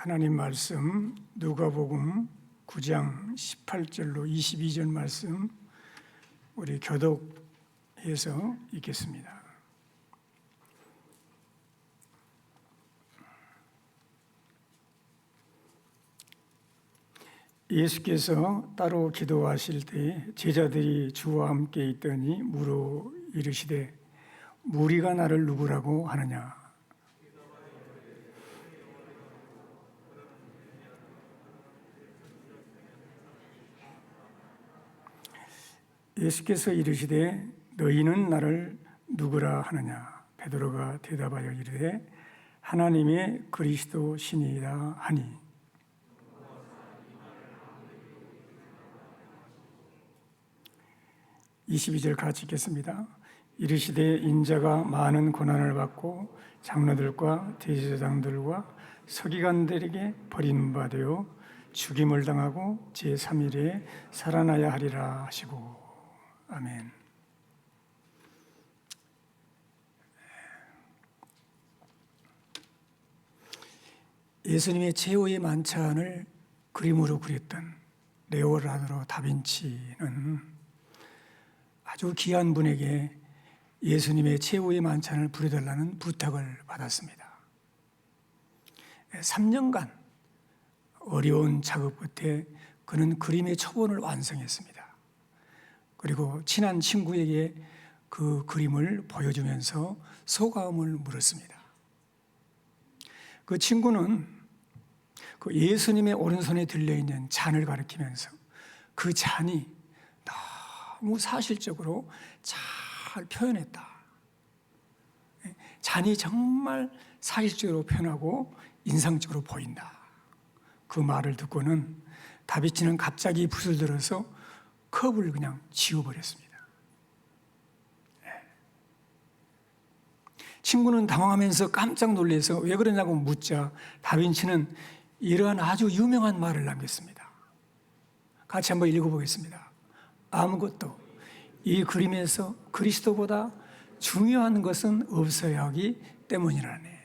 하나님 말씀 누가복음 9장 18절로 22절 말씀 우리 교독해서 읽겠습니다. 예수께서 따로 기도하실 때 제자들이 주와 함께 있더니 물어 이르시되 무리가 나를 누구라고 하느냐. 예수께서 이르시되 너희는 나를 누구라 하느냐. 베드로가 대답하여 이르되 하나님의 그리스도시니이다 하니 22절 같이 읽겠습니다. 이르시되 인자가 많은 고난을 받고 장로들과 대제사장들과 서기관들에게 버림받아 죽임을 당하고 제3일에 살아나야 하리라 하시고 아멘. 예수님의 최후의 만찬을 그림으로 그렸던 레오나르도 다빈치는 아주 귀한 분에게 예수님의 최후의 만찬을 부려달라는 부탁을 받았습니다. 3년간 어려운 작업 끝에 그는 그림의 초본을 완성했습니다. 그리고 친한 친구에게 그 그림을 보여주면서 소감을 물었습니다. 그 친구는 그 예수님의 오른손에 들려있는 잔을 가리키면서 그 잔이 너무 사실적으로 잘 표현했다. 잔이 정말 사실적으로 표현하고 인상적으로 보인다. 그 말을 듣고는 다비치는 갑자기 붓을 들어서 컵을 그냥 지워버렸습니다. 친구는 당황하면서 깜짝 놀라서 왜 그러냐고 묻자 다빈치는 이러한 아주 유명한 말을 남겼습니다. 같이 한번 읽어보겠습니다. 아무것도 이 그림에서 그리스도보다 중요한 것은 없어야 하기 때문이라네.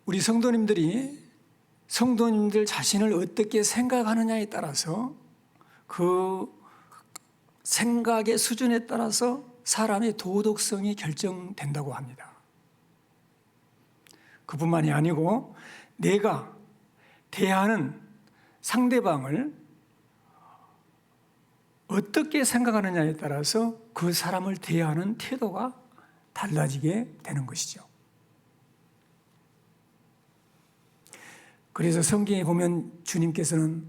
우리 성도님들 자신을 어떻게 생각하느냐에 따라서 그 생각의 수준에 따라서 사람의 도덕성이 결정된다고 합니다. 그뿐만이 아니고 내가 대하는 상대방을 어떻게 생각하느냐에 따라서 그 사람을 대하는 태도가 달라지게 되는 것이죠. 그래서 성경에 보면 주님께서는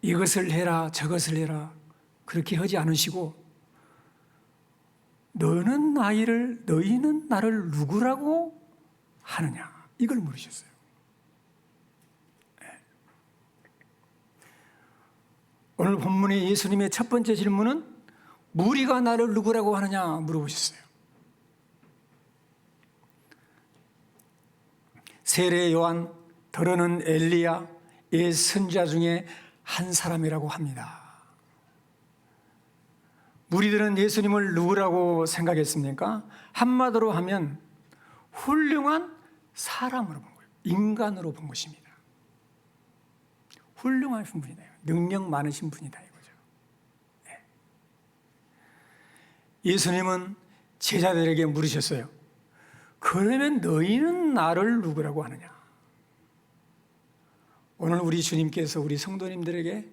이것을 해라 저것을 해라 그렇게 하지 않으시고 너희는 나를 누구라고 하느냐 이걸 물으셨어요. 오늘 본문의 예수님의 첫 번째 질문은 무리가 나를 누구라고 하느냐 물어보셨어요. 세례 요한, 더러는 엘리야, 옛 선지자 중에 한 사람이라고 합니다. 무리들은 예수님을 누구라고 생각했습니까? 한마디로 하면 훌륭한 사람으로 본 거예요. 인간으로 본 것입니다. 훌륭하신 분이다. 능력 많으신 분이다 이거죠. 예수님은 제자들에게 물으셨어요. 그러면 너희는 나를 누구라고 하느냐? 오늘 우리 주님께서 우리 성도님들에게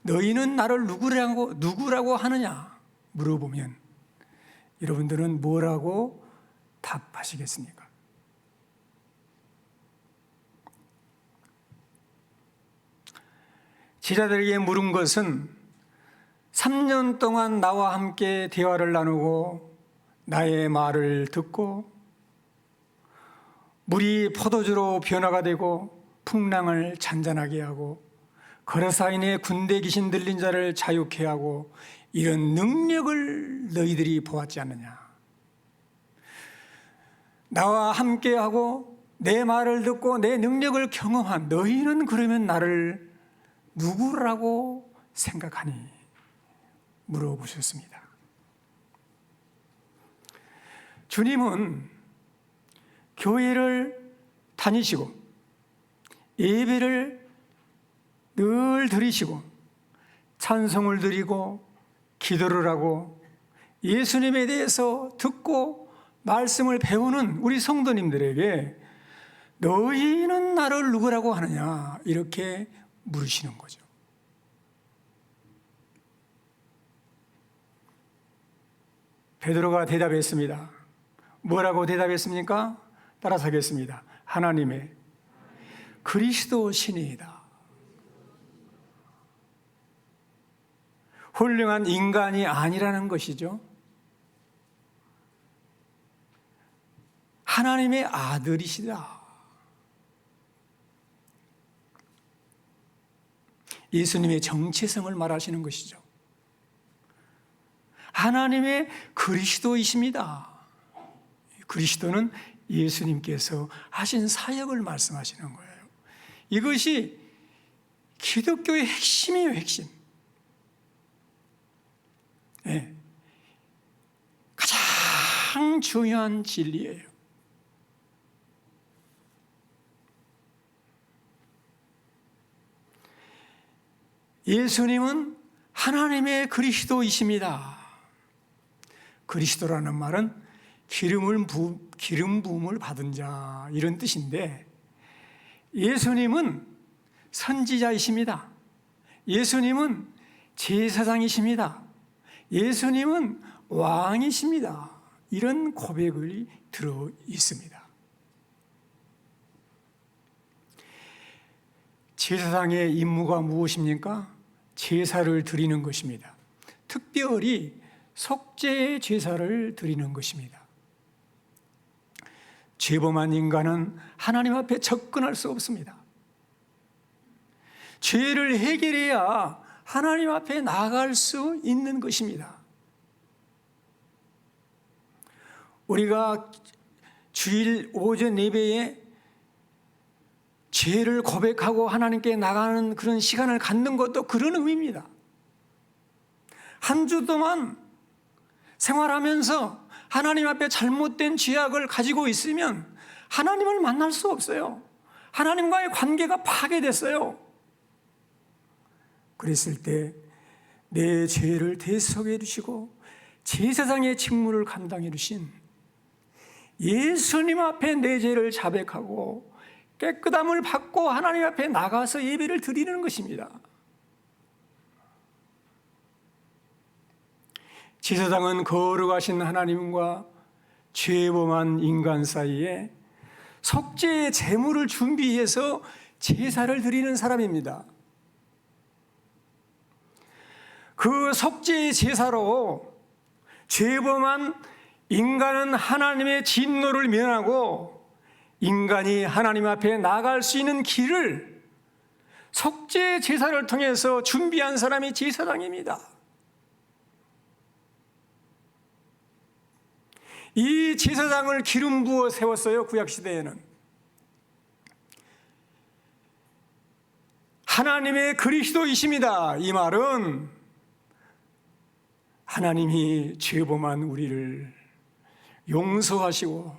너희는 나를 누구라고 하느냐 물어보면 여러분들은 뭐라고 답하시겠습니까? 제자들에게 물은 것은 3년 동안 나와 함께 대화를 나누고 나의 말을 듣고 물이 포도주로 변화가 되고 풍랑을 잔잔하게 하고 거라사인의 군대 귀신 들린 자를 자유케 하고 이런 능력을 너희들이 보았지 않느냐. 나와 함께하고 내 말을 듣고 내 능력을 경험한 너희는 그러면 나를 누구라고 생각하니? 물어보셨습니다. 주님은 교회를 다니시고 예배를 늘 드리시고 찬송을 드리고 기도를 하고 예수님에 대해서 듣고 말씀을 배우는 우리 성도님들에게 너희는 나를 누구라고 하느냐 이렇게 물으시는 거죠. 베드로가 대답했습니다. 뭐라고 대답했습니까? 따라서 하겠습니다. 하나님의 그리스도 신이이다. 훌륭한 인간이 아니라는 것이죠. 하나님의 아들이시다. 예수님의 정체성을 말하시는 것이죠. 하나님의 그리스도이십니다. 그리스도는 예수님께서 하신 사역을 말씀하시는 거예요. 이것이 기독교의 핵심이에요, 핵심. 네. 가장 중요한 진리예요. 예수님은 하나님의 그리스도이십니다. 그리스도라는 말은 기름 부음을 받은 자 이런 뜻인데 예수님은 선지자이십니다. 예수님은 제사장이십니다. 예수님은 왕이십니다. 이런 고백이 들어 있습니다. 제사장의 임무가 무엇입니까? 제사를 드리는 것입니다. 특별히 속죄 제사를 드리는 것입니다. 죄범한 인간은 하나님 앞에 접근할 수 없습니다. 죄를 해결해야 하나님 앞에 나아갈 수 있는 것입니다. 우리가 주일 오전 예배에 죄를 고백하고 하나님께 나가는 그런 시간을 갖는 것도 그런 의미입니다. 한 주 동안 생활하면서 하나님 앞에 잘못된 죄악을 가지고 있으면 하나님을 만날 수 없어요. 하나님과의 관계가 파괴됐어요. 그랬을 때 내 죄를 대속해 주시고 제사장의 직무를 감당해 주신 예수님 앞에 내 죄를 자백하고 깨끗함을 받고 하나님 앞에 나가서 예배를 드리는 것입니다. 제사장은 거룩하신 하나님과 죄범한 인간 사이에 속죄의 제물을 준비해서 제사를 드리는 사람입니다. 그 속죄의 제사로 죄범한 인간은 하나님의 진노를 면하고 인간이 하나님 앞에 나갈 수 있는 길을 속죄의 제사를 통해서 준비한 사람이 제사장입니다. 이 제사장을 기름 부어 세웠어요. 구약시대에는. 하나님의 그리스도이십니다. 이 말은 하나님이 죄범한 우리를 용서하시고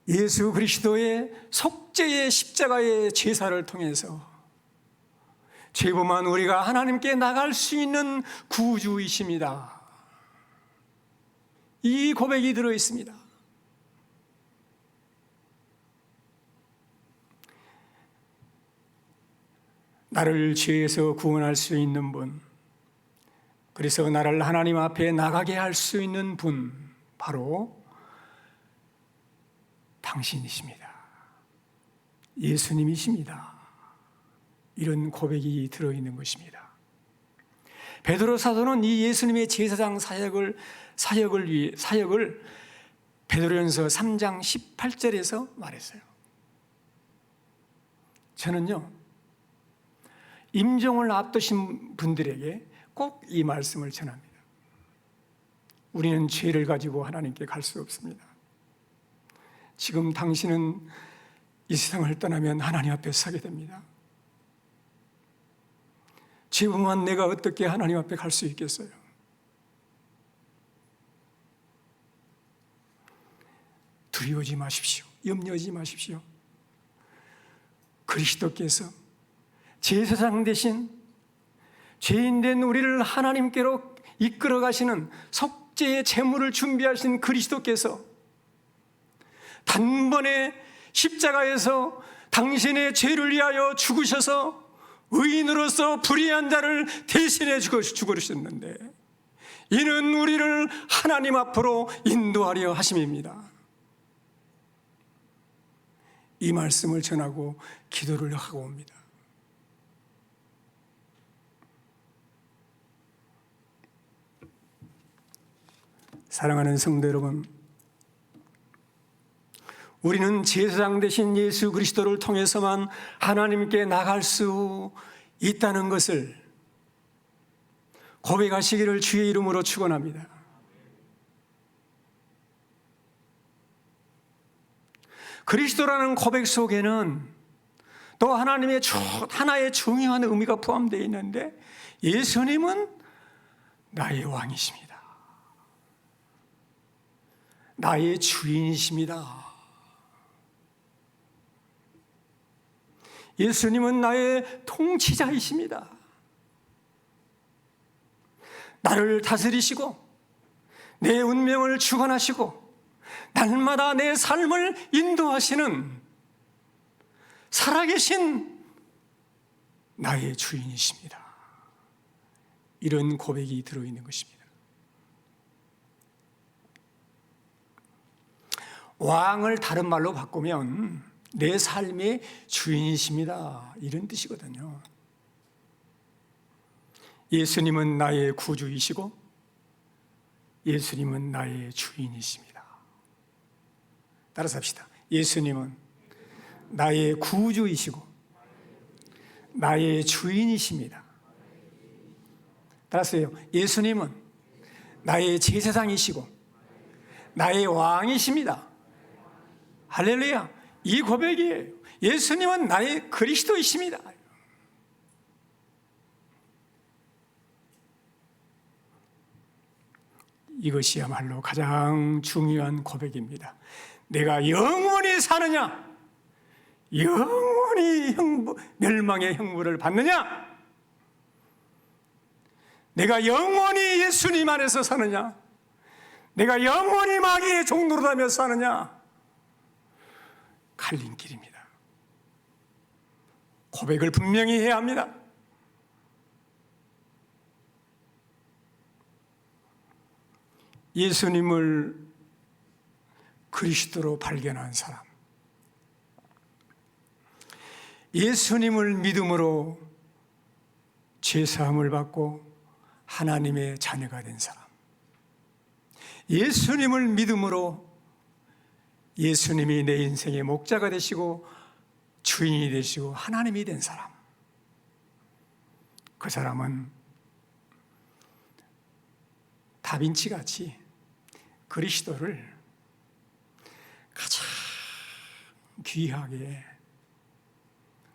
예수 그리스도의 속죄의 십자가의 제사를 통해서 죄범한 우리가 하나님께 나갈 수 있는 구주이십니다. 이 고백이 들어 있습니다. 나를 죄에서 구원할 수 있는 분, 그래서 나를 하나님 앞에 나가게 할 수 있는 분, 바로 당신이십니다. 예수님이십니다. 이런 고백이 들어있는 것입니다. 베드로 사도는 이 예수님의 제사장 사역을 베드로전서 3장 18절에서 말했어요. 저는요, 임종을 앞두신 분들에게 꼭 이 말씀을 전합니다. 우리는 죄를 가지고 하나님께 갈 수 없습니다. 지금 당신은 이 세상을 떠나면 하나님 앞에 서게 됩니다. 죄범한 내가 어떻게 하나님 앞에 갈 수 있겠어요? 두려워하지 마십시오. 염려하지 마십시오. 그리스도께서 제사장 대신 죄인된 우리를 하나님께로 이끌어 가시는 속죄의 제물을 준비하신 그리스도께서 단번에 십자가에서 당신의 죄를 위하여 죽으셔서 의인으로서 불의한 자를 대신해 죽으셨는데, 이는 우리를 하나님 앞으로 인도하려 하심입니다. 이 말씀을 전하고 기도를 하고 옵니다. 사랑하는 성도 여러분, 우리는 제사장 되신 예수 그리스도를 통해서만 하나님께 나갈 수 있다는 것을 고백하시기를 주의 이름으로 축원합니다. 그리스도라는 고백 속에는 또 하나님의 하나의 중요한 의미가 포함되어 있는데, 예수님은 나의 왕이십니다. 나의 주인이십니다. 예수님은 나의 통치자이십니다. 나를 다스리시고 내 운명을 주관하시고 날마다 내 삶을 인도하시는 살아계신 나의 주인이십니다. 이런 고백이 들어있는 것입니다. 왕을 다른 말로 바꾸면 내 삶의 주인이십니다, 이런 뜻이거든요. 예수님은 나의 구주이시고 예수님은 나의 주인이십니다. 따라서 합시다. 예수님은 나의 구주이시고 나의 주인이십니다. 따라서요. 예수님은 나의 제사장이시고 나의 왕이십니다. 할렐루야. 이 고백이에요. 예수님은 나의 그리스도이십니다. 이것이야말로 가장 중요한 고백입니다. 내가 영원히 사느냐, 영원히 멸망의 형벌을 받느냐, 내가 영원히 예수님 안에서 사느냐, 내가 영원히 마귀의 종노릇하며 사느냐, 갈림길입니다. 고백을 분명히 해야 합니다. 예수님을 그리스도로 발견한 사람, 예수님을 믿음으로 죄사함을 받고 하나님의 자녀가 된 사람, 예수님을 믿음으로 예수님이 내 인생의 목자가 되시고 주인이 되시고 하나님이 된 사람, 그 사람은 다빈치같이 그리스도를 가장 귀하게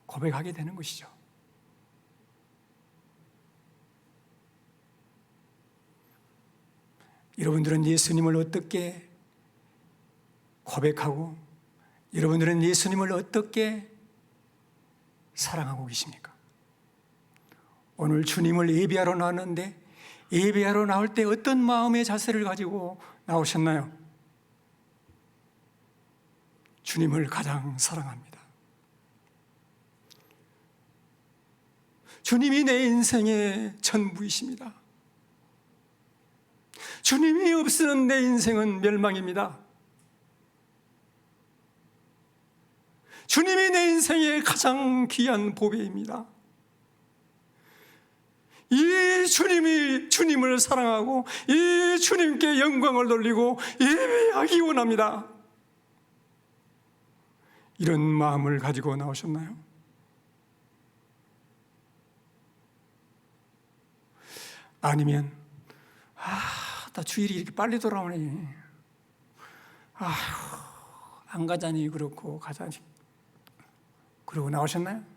고백하게 되는 것이죠. 여러분들은 예수님을 어떻게 고백하고 여러분들은 예수님을 어떻게 사랑하고 계십니까? 오늘 주님을 예배하러 나왔는데 예배하러 나올 때 어떤 마음의 자세를 가지고 나오셨나요? 주님을 가장 사랑합니다. 주님이 내 인생의 전부이십니다. 주님이 없으면 내 인생은 멸망입니다. 주님이 내 인생의 가장 귀한 보배입니다. 이 주님이 주님을 사랑하고 이 주님께 영광을 돌리고 예배하기 원합니다. 이런 마음을 가지고 나오셨나요? 아니면 나 주일이 이렇게 빨리 돌아오네, 안 가자니 그렇고 가자니 그러고 나오셨나요?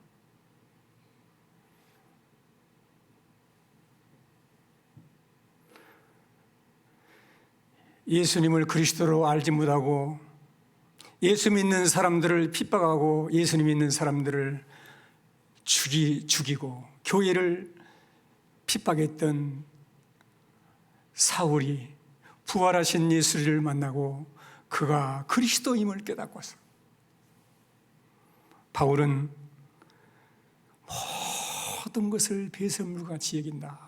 예수님을 그리스도로 알지 못하고 예수 믿는 사람들을 핍박하고 예수님 믿는 사람들을 죽이고 교회를 핍박했던 사울이 부활하신 예수를 만나고 그가 그리스도임을 깨닫고서 바울은 모든 것을 배설물같이 여긴다.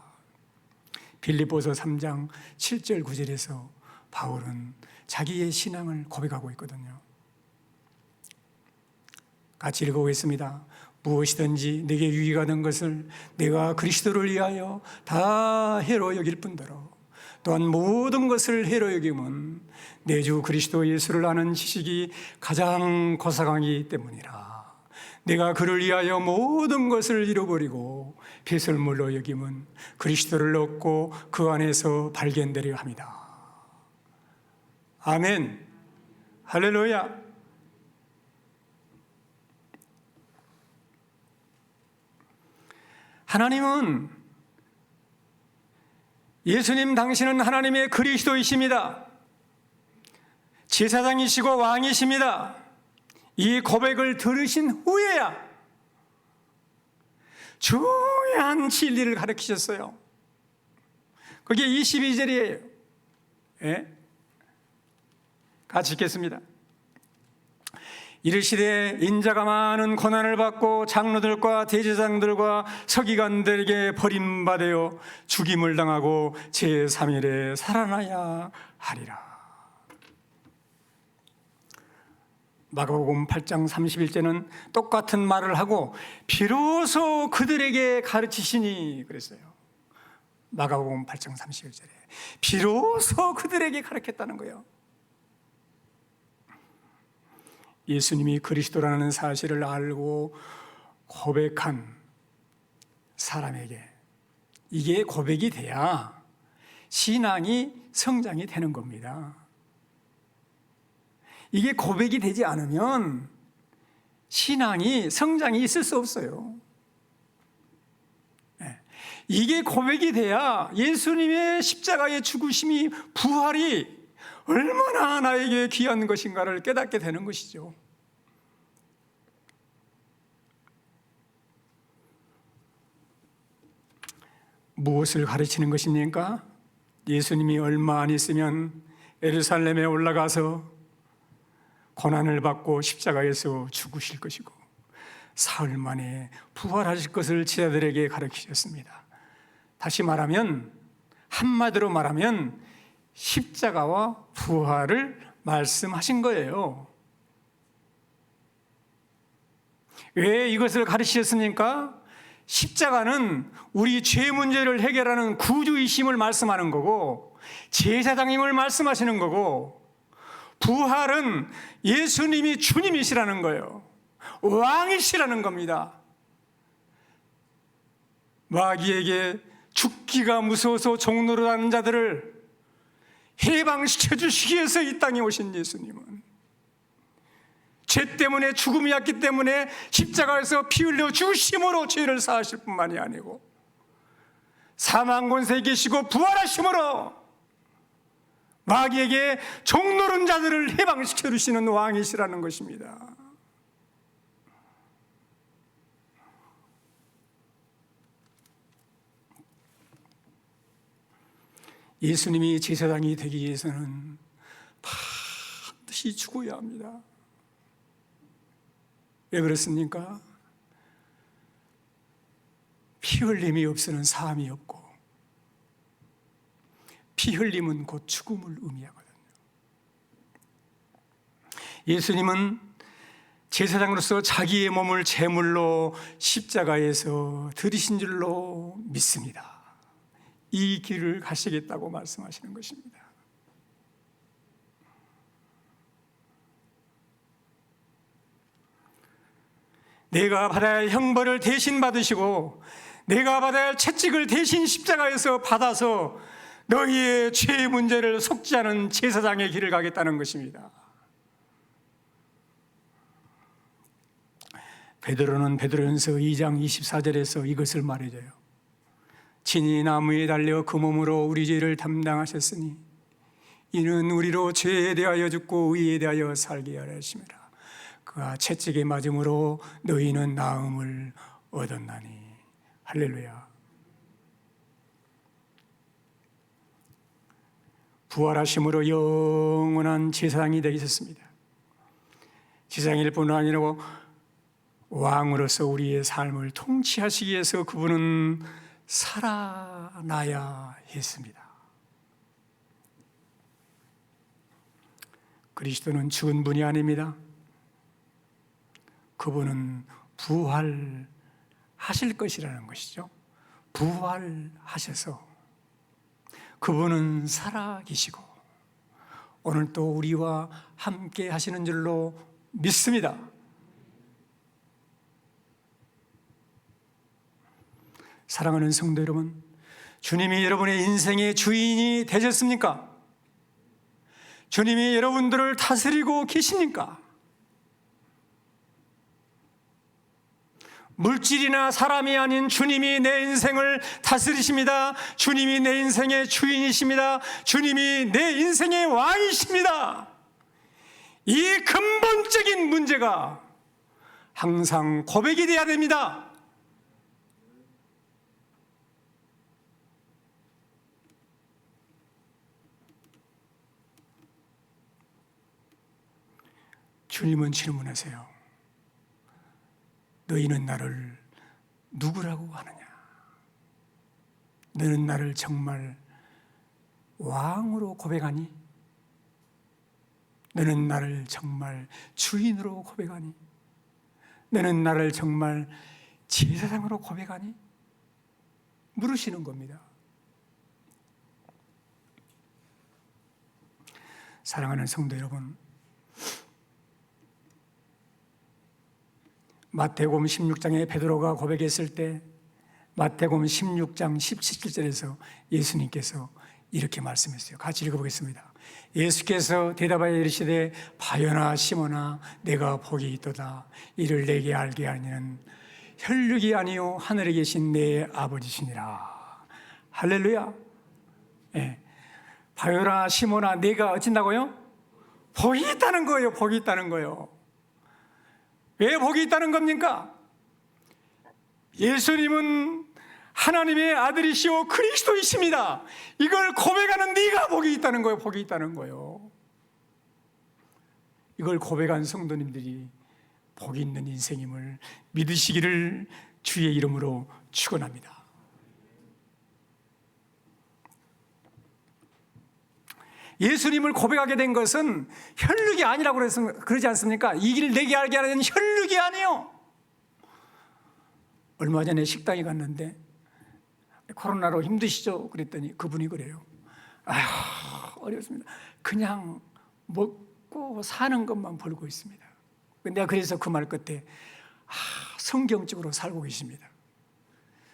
빌립보서 3장 7절 9절에서 바울은 자기의 신앙을 고백하고 있거든요. 같이 읽어보겠습니다. 무엇이든지 내게 유익하는 것을 내가 그리스도를 위하여 다 해로 여길 뿐더러 또한 모든 것을 해로 여김은 내 주 그리스도 예수를 아는 지식이 가장 고상하기 때문이라. 내가 그를 위하여 모든 것을 잃어버리고 배설물로 여김은 그리스도를 얻고 그 안에서 발견되려 합니다. 아멘. 할렐루야. 하나님은, 예수님 당신은 하나님의 그리스도이십니다. 제사장이시고 왕이십니다. 이 고백을 들으신 후에야 중요한 진리를 가르치셨어요. 그게 22절이에요. 예? 같이 읽겠습니다. 이르시되 인자가 많은 고난을 받고 장로들과 대제사장들과 서기관들에게 버림받아 죽임을 당하고 제3일에 살아나야 하리라. 마가복음 8장 31절은 똑같은 말을 하고 비로소 그들에게 가르치시니 그랬어요. 마가복음 8장 31절에 비로소 그들에게 가르쳤다는 거예요. 예수님이 그리스도라는 사실을 알고 고백한 사람에게 이게 고백이 돼야 신앙이 성장이 되는 겁니다. 이게 고백이 되지 않으면 신앙이 성장이 있을 수 없어요. 이게 고백이 돼야 예수님의 십자가의 죽으심이 부활이 얼마나 나에게 귀한 것인가를 깨닫게 되는 것이죠. 무엇을 가르치는 것입니까? 예수님이 얼마 안 있으면 예루살렘에 올라가서 고난을 받고 십자가에서 죽으실 것이고 사흘 만에 부활하실 것을 제자들에게 가르치셨습니다. 다시 말하면, 한마디로 말하면 십자가와 부활을 말씀하신 거예요. 왜 이것을 가르치셨습니까? 십자가는 우리 죄 문제를 해결하는 구주이심을 말씀하는 거고 제사장임을 말씀하시는 거고, 부활은 예수님이 주님이시라는 거예요. 왕이시라는 겁니다. 마귀에게 죽기가 무서워서 종로로 하는 자들을 해방시켜 주시기 위해서 이 땅에 오신 예수님은 죄 때문에 죽음이 왔기 때문에 십자가에서 피 흘려 죽으심으로 죄를 사하실 뿐만이 아니고 사망 권세에 계시고 부활하심으로 마귀에게 종노른 자들을 해방시켜 주시는 왕이시라는 것입니다. 예수님이 제사장이 되기 위해서는 반드시 죽어야 합니다. 왜 그렇습니까? 피 흘림이 없으면 사함이 없고 피 흘림은 곧 죽음을 의미하거든요. 예수님은 제사장으로서 자기의 몸을 제물로 십자가에서 들이신 줄로 믿습니다. 이 길을 가시겠다고 말씀하시는 것입니다. 내가 받아야 할 형벌을 대신 받으시고 내가 받아야 할 채찍을 대신 십자가에서 받아서 너희의 죄의 문제를 속죄하는 제사장의 길을 가겠다는 것입니다. 베드로는 베드로전서 2장 24절에서 이것을 말해줘요. 친히 나무에 달려 그 몸으로 우리 죄를 담당하셨으니 이는 우리로 죄에 대하여 죽고 의에 대하여 살게 하려 하심이라. 그가 채찍에 맞음으로 너희는 나음을 얻었나니. 할렐루야. 부활하심으로 영원한 제사장이 되셨습니다. 제사장일 뿐 아니라 왕으로서 우리의 삶을 통치하시기 위해서 그분은 살아나야 했습니다. 그리스도는 죽은 분이 아닙니다. 그분은 부활하실 것이라는 것이죠. 부활하셔서 그분은 살아계시고 오늘 또 우리와 함께 하시는 줄로 믿습니다. 사랑하는 성도 여러분, 주님이 여러분의 인생의 주인이 되셨습니까? 주님이 여러분들을 다스리고 계십니까? 물질이나 사람이 아닌 주님이 내 인생을 다스리십니다. 주님이 내 인생의 주인이십니다. 주님이 내 인생의 왕이십니다. 이 근본적인 문제가 항상 고백이 되어야 됩니다. 주님은 질문하세요. 너희는 나를 누구라고 하느냐? 너는 나를 정말 왕으로 고백하니? 너는 나를 정말 주인으로 고백하니? 너는 나를 정말 제사장으로 고백하니? 물으시는 겁니다. 사랑하는 성도 여러분, 마태복음 16장에 베드로가 고백했을 때 마태복음 16장 17절에서 예수님께서 이렇게 말씀했어요. 같이 읽어보겠습니다. 예수께서 대답하여 이르시되 바요나 시몬아 내가 복이 있도다. 이를 내게 알게 하니는 혈육이 아니요 하늘에 계신 내 아버지시니라. 할렐루야. 네. 바요나 시몬아 내가 어쩐다고요? 복이 있다는 거예요. 복이 있다는 거예요. 왜 복이 있다는 겁니까? 예수님은 하나님의 아들이시오 그리스도이십니다. 이걸 고백하는 네가 복이 있다는 거예요. 복이 있다는 거예요. 이걸 고백한 성도님들이 복이 있는 인생임을 믿으시기를 주의 이름으로 축원합니다. 예수님을 고백하게 된 것은 혈육이 아니라고 그러지 않습니까? 이 길 내게 알게 하는 혈육이 아니에요. 얼마 전에 식당에 갔는데 코로나로 힘드시죠? 그랬더니 그분이 그래요. 아휴 어렵습니다. 그냥 먹고 사는 것만 벌고 있습니다. 내가 그래서 그 말 끝에 성경적으로 살고 계십니다.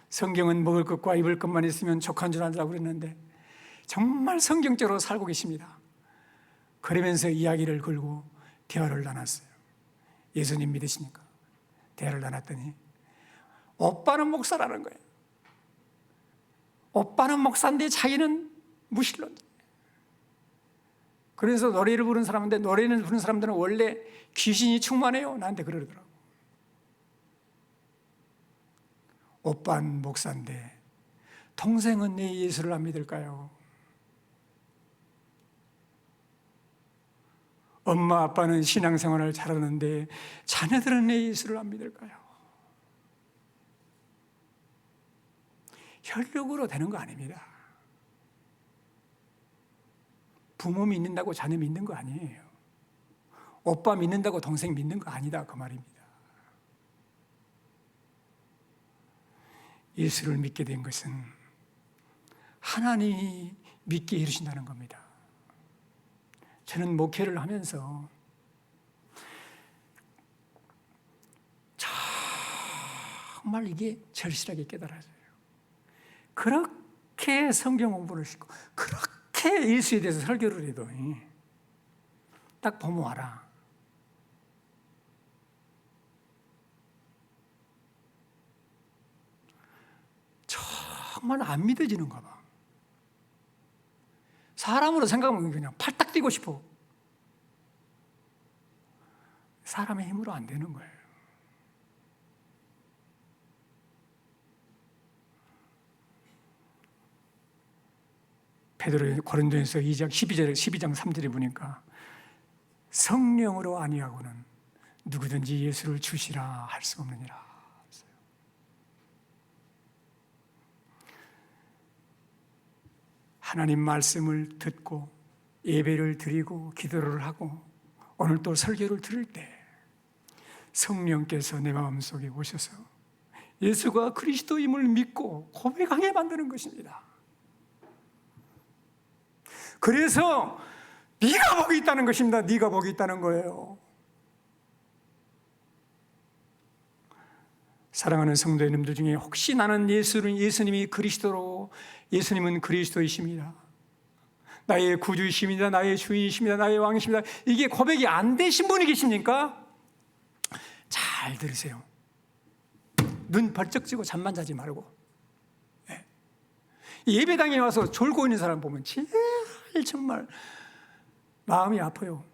성경은 먹을 것과 입을 것만 있으면 족한 줄 안다고 그랬는데 정말 성경적으로 살고 계십니다. 그러면서 이야기를 걸고 대화를 나눴어요. 예수님 믿으십니까? 대화를 나눴더니 오빠는 목사라는 거예요. 오빠는 목사인데 자기는 무신론. 그래서 노래를 부르는 사람인데 노래를 부르는 사람들은 원래 귀신이 충만해요. 나한테 그러더라고. 오빠는 목사인데 동생은 내 예수를 안 믿을까요? 엄마 아빠는 신앙생활을 잘하는데 자녀들은 내 예수를 안 믿을까요? 혈육으로 되는 거 아닙니다. 부모 믿는다고 자녀 믿는 거 아니에요. 오빠 믿는다고 동생 믿는 거 아니다 그 말입니다. 예수를 믿게 된 것은 하나님이 믿게 해주신다는 겁니다. 저는 목회를 하면서 정말 이게 절실하게 깨달아져요. 그렇게 성경 공부를 시고 그렇게 예수에 대해서 설교를 해도 딱 보면 와라. 정말 안 믿어지는가 봐. 사람으로 생각하면 그냥 팔딱 뛰고 싶어. 사람의 힘으로 안 되는 거예요. 베드로 고린도전서 2장 12장 3절에 보니까 성령으로 아니하고는 누구든지 예수를 주시라 할 수 없느니라. 하나님 말씀을 듣고 예배를 드리고 기도를 하고 오늘 또 설교를 들을 때 성령께서 내 마음속에 오셔서 예수가 그리스도임을 믿고 고백하게 만드는 것입니다. 그래서 네가 복이 있다는 것입니다. 네가 복이 있다는 거예요. 사랑하는 성도님들 중에 혹시 나는 예수님이 그리스도로, 예수님은 그리스도이십니다, 나의 구주이십니다, 나의 주인이십니다, 나의 왕이십니다, 이게 고백이 안 되신 분이 계십니까? 잘 들으세요. 눈 벌쩍 찌고 잠만 자지 말고, 예배당에 와서 졸고 있는 사람 보면 제일 정말 마음이 아파요.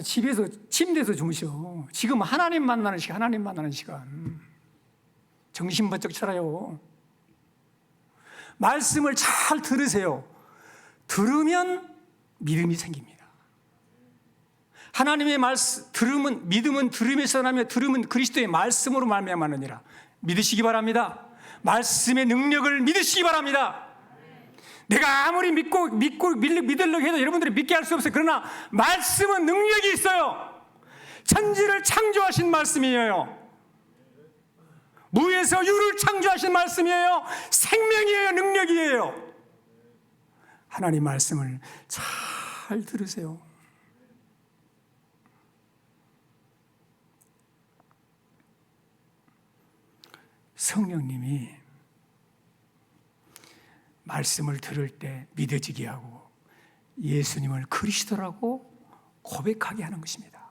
집에서 침대에서 주무셔. 지금 하나님 만나는 시간. 정신 번쩍 차려요. 말씀을 잘 들으세요. 들으면 믿음이 생깁니다. 하나님의 말씀 들으면, 믿음은 들음에서 나며 들으면 그리스도의 말씀으로 말미암았느니라. 믿으시기 바랍니다. 말씀의 능력을 믿으시기 바랍니다. 내가 아무리 믿으려고 해도 여러분들이 믿게 할 수 없어요. 그러나 말씀은 능력이 있어요. 천지를 창조하신 말씀이에요. 무에서 유를 창조하신 말씀이에요. 생명이에요. 능력이에요. 하나님 말씀을 잘 들으세요. 성령님이 말씀을 들을 때 믿어지게 하고 예수님을 그리스도라고 고백하게 하는 것입니다.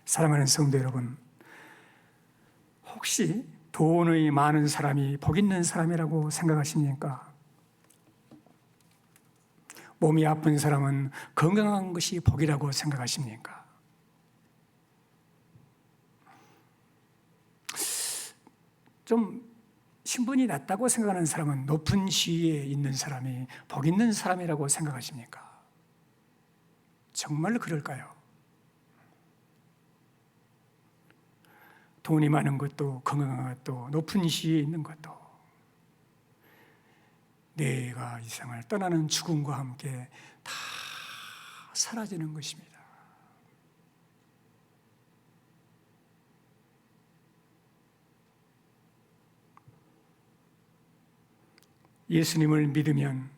사랑하는 성도 여러분, 혹시 돈의 많은 사람이 복 있는 사람이라고 생각하십니까? 몸이 아픈 사람은 건강한 것이 복이라고 생각하십니까? 좀 신분이 낮다고 생각하는 사람은 높은 지위에 있는 사람이 복 있는 사람이라고 생각하십니까? 정말 그럴까요? 돈이 많은 것도, 건강한 것도, 높은 지위에 있는 것도 내가 이 세상을 떠나는 죽음과 함께 다 사라지는 것입니다. 예수님을 믿으면,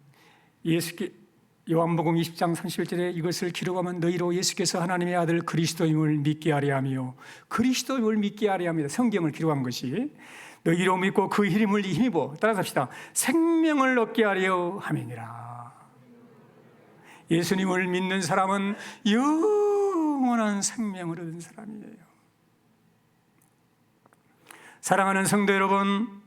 요한복음 20장 31절에 이것을 기록하면 너희로 예수께서 하나님의 아들 그리스도임을 믿게 하려 하며, 그리스도임을 믿게 하려 합니다. 성경을 기록한 것이 너희로 믿고 그 이름을 힘입어, 따라서 합시다, 생명을 얻게 하려 함이니라. 예수님을 믿는 사람은 영원한 생명을 얻은 사람이에요. 사랑하는 성도 여러분,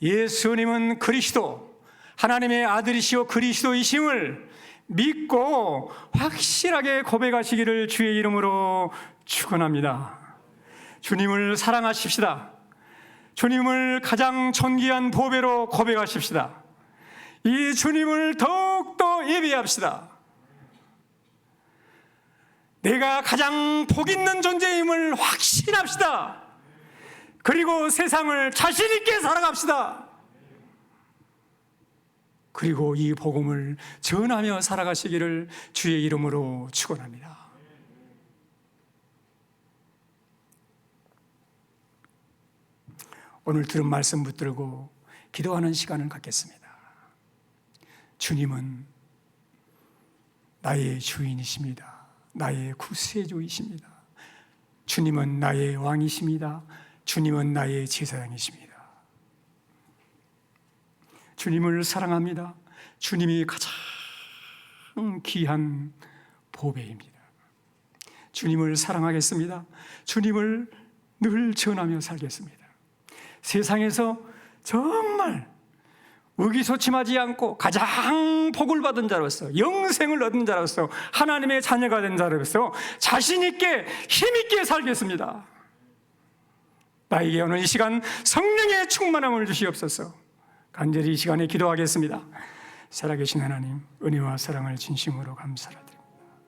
예수님은 그리스도, 하나님의 아들이시오 그리스도이심을 믿고 확실하게 고백하시기를 주의 이름으로 축원합니다. 주님을 사랑하십시다. 주님을 가장 존귀한 보배로 고백하십시다. 이 주님을 더욱더 예배합시다. 내가 가장 복 있는 존재임을 확신합시다. 그리고 세상을 자신 있게 살아갑시다. 그리고 이 복음을 전하며 살아가시기를 주의 이름으로 축원합니다. 오늘 들은 말씀 붙들고 기도하는 시간을 갖겠습니다. 주님은 나의 주인이십니다. 나의 구세주이십니다. 주님은 나의 왕이십니다. 주님은 나의 제사장이십니다. 주님을 사랑합니다. 주님이 가장 귀한 보배입니다. 주님을 사랑하겠습니다. 주님을 늘 전하며 살겠습니다. 세상에서 정말 의기소침하지 않고 가장 복을 받은 자로서, 영생을 얻은 자로서, 하나님의 자녀가 된 자로서 자신 있게 힘 있게 살겠습니다. 나에게 오늘 이 시간 성령의 충만함을 주시옵소서. 간절히 이 시간에 기도하겠습니다. 살아계신 하나님, 은혜와 사랑을 진심으로 감사드립니다.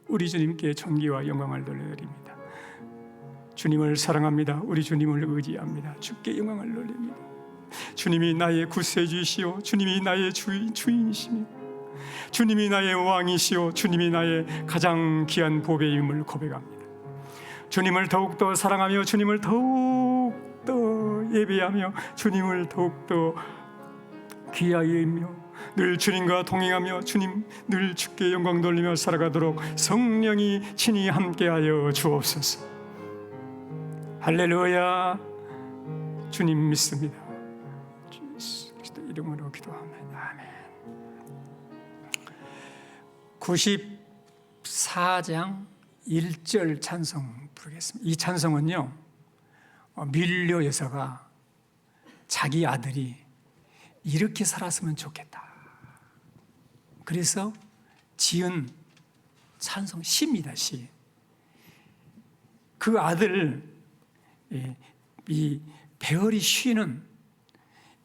우리 주님께 존귀와 영광을 돌려드립니다. 주님을 사랑합니다. 우리 주님을 의지합니다. 주께 영광을 돌립니다. 주님이 나의 구세주이시오, 주님이 나의 주인이시며, 주님이 나의 왕이시오, 주님이 나의 가장 귀한 보배임을 고백합니다. 주님을 더욱더 사랑하며, 주님을 더욱더 예배하며, 주님을 더욱더 귀하게 여기며, 늘 주님과 동행하며 주님 늘 주께 영광 돌리며 살아가도록 성령이 친히 함께하여 주옵소서. 할렐루야. 주님 믿습니다. 주 예수 그리스도 이름으로 기도합니다. 아멘. 94장 1절 찬송 부르겠습니다. 이 찬송은요, 밀려 여사가 자기 아들이 이렇게 살았으면 좋겠다, 그래서 지은 찬송 시입니다. 시. 그 아들 이 배열이 쉬는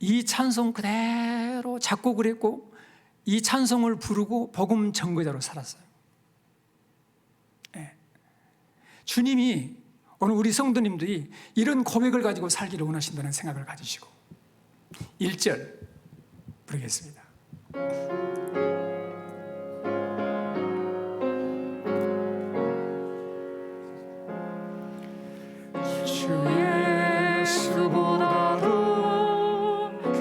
이 찬송 그대로 작곡을 했고, 이 찬송을 부르고 복음 전거자로 살았어요. 주님이 오늘 우리 성도님들이 이런 고백을 가지고 살기를 원하신다는 생각을 가지시고 1절 부르겠습니다. 주 예수보다도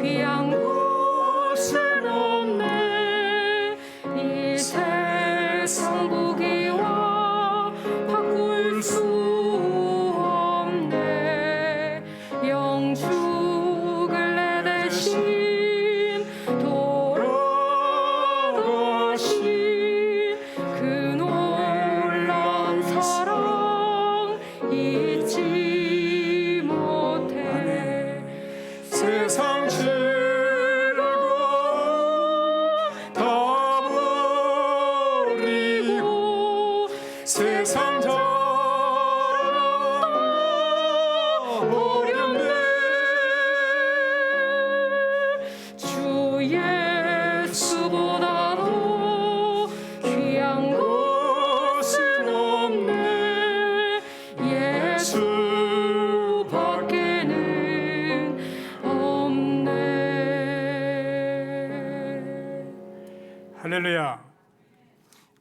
귀한 곳은 없네. 이 세상 부귀와 바꿀 수 없네. 영주를 내 대신 돌아가신 그 놀라운 사랑 잊지 못해. 세상 즐거움 다 버리고 세상 자랑 버렸네. 주 예수보다도 귀한 곳은 없네. 예수 밖에는 없네. 할렐루야.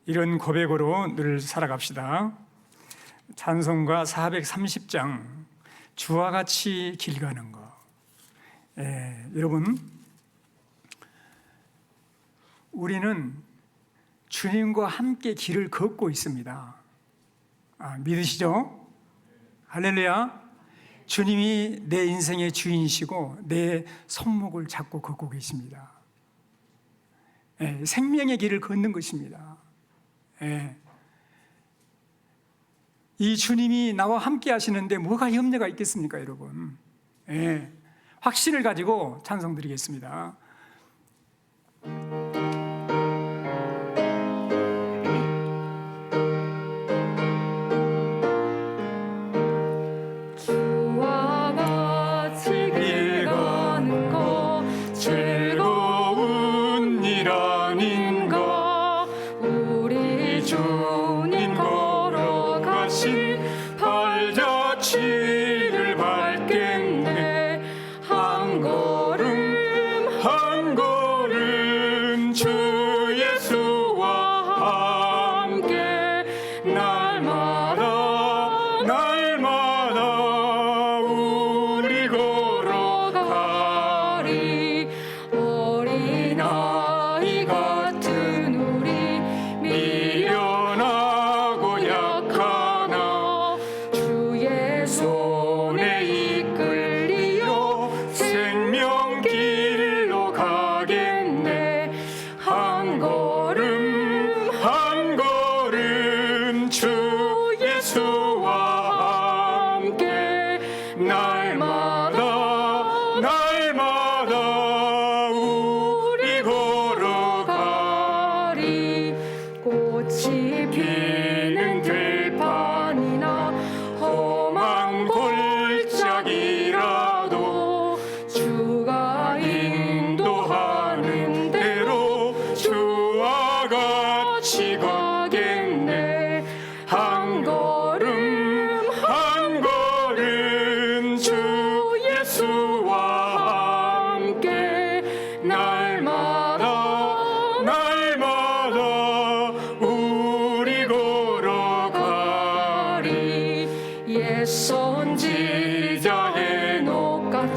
이런 고백으로 늘 살아갑시다. 찬송가 430장 주와 같이 길 가는 거. 여러분, 우리는 주님과 함께 길을 걷고 있습니다. 믿으시죠? 할렐루야. 주님이 내 인생의 주인이시고 내 손목을 잡고 걷고 계십니다. 생명의 길을 걷는 것입니다. 이 주님이 나와 함께 하시는데 뭐가 염려가 있겠습니까, 여러분? 확신을 가지고 찬송 드리겠습니다. 주와 같이 길 가는 거 즐거운 일 아닌가. 우리 주님 걸어가신 발자취를 밟겠네. 한 걸음 한 걸음 주 예수와 함께 날마다 날마다 우리 걸어가리. 어린아이 같은 우리 미련하고 약하나 주의 손에 이끌리어 생명길로 가겠네. 한 걸음 한 걸음 주 예수와 함께 날마다 날마다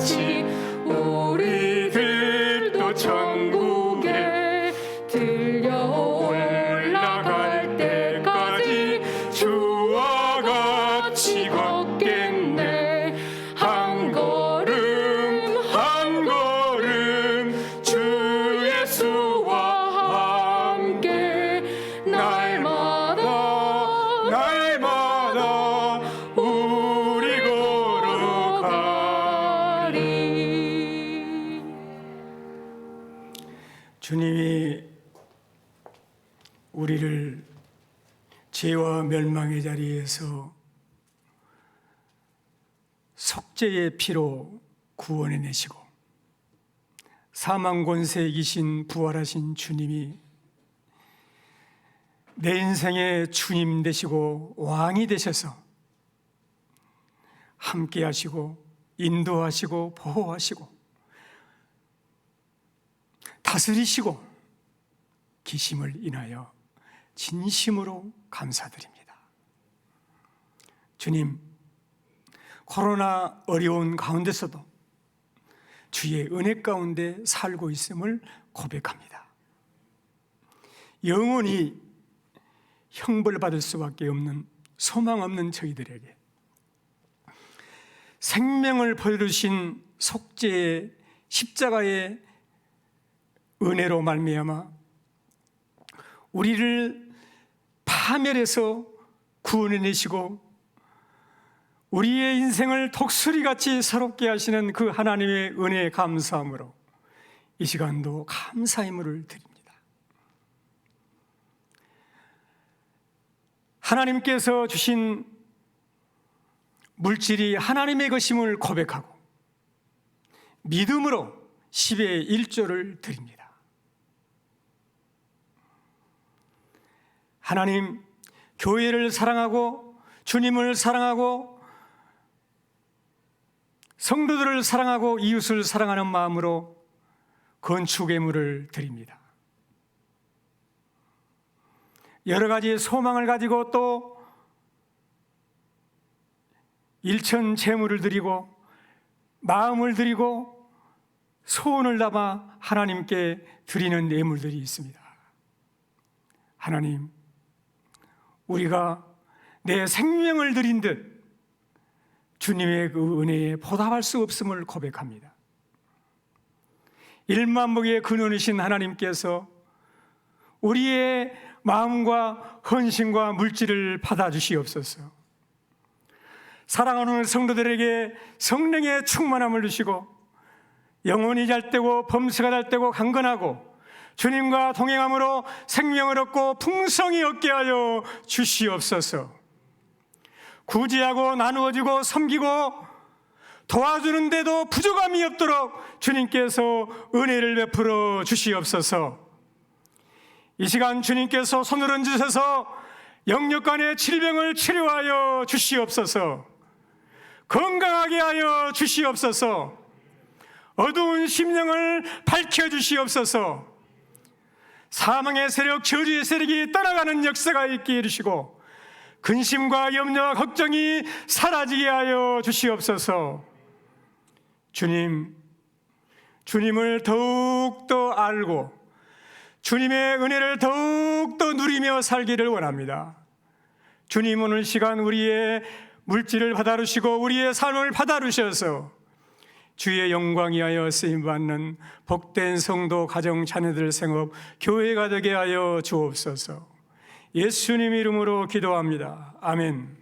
같이 우리들도 천국에 들려 올라갈 때까지 주와 같이 걷겠네. 한 걸음 한 걸음 주 예수와 함께 날마다 우리 걸어가리. 주님이 우리를 죄와 멸망의 자리에서 속죄의 피로 구원해 내시고 사망 권세에 이기신 부활하신 주님이 내 인생의 주님 되시고 왕이 되셔서 함께 하시고 인도하시고 보호하시고 다스리시고 계심을 인하여 진심으로 감사드립니다. 주님, 코로나 어려운 가운데서도 주의 은혜 가운데 살고 있음을 고백합니다. 영원히 형벌받을 수밖에 없는 소망 없는 저희들에게 생명을 보여주신 속죄의 십자가의 은혜로 말미암아 우리를 파멸해서 구원해 내시고 우리의 인생을 독수리같이 새롭게 하시는 그 하나님의 은혜에 감사함으로 이 시간도 감사의 물을 드립니다. 하나님께서 주신 물질이 하나님의 것임을 고백하고 믿음으로 10의 1조를 드립니다. 하나님, 교회를 사랑하고 주님을 사랑하고 성도들을 사랑하고 이웃을 사랑하는 마음으로 건축의 물을 드립니다. 여러 가지 소망을 가지고 또 일천 재물을 드리고 마음을 드리고 소원을 담아 하나님께 드리는 예물들이 있습니다. 하나님, 우리가 내 생명을 드린 듯 주님의 그 은혜에 보답할 수 없음을 고백합니다. 1만복의 근원이신 하나님께서 우리의 마음과 헌신과 물질을 받아주시옵소서. 사랑하는 성도들에게 성령의 충만함을 주시고 영혼이 잘되고 범사가 잘되고 강건하고 주님과 동행함으로 생명을 얻고 풍성히 얻게 하여 주시옵소서. 구제하고 나누어주고 섬기고 도와주는데도 부족함이 없도록 주님께서 은혜를 베풀어 주시옵소서. 이 시간 주님께서 손을 얹으셔서 영육간의 질병을 치료하여 주시옵소서. 건강하게 하여 주시옵소서. 어두운 심령을 밝혀주시옵소서. 사망의 세력, 저주의 세력이 떠나가는 역사가 있게 해주시고 근심과 염려와 걱정이 사라지게 하여 주시옵소서. 주님, 주님을 더욱더 알고 주님의 은혜를 더욱더 누리며 살기를 원합니다. 주님, 오늘 시간 우리의 물질을 받아주시고 우리의 삶을 받아주셔서 주의 영광이 하여 쓰임받는 복된 성도, 가정, 자녀들 생업, 교회가 되게 하여 주옵소서. 예수님 이름으로 기도합니다. 아멘.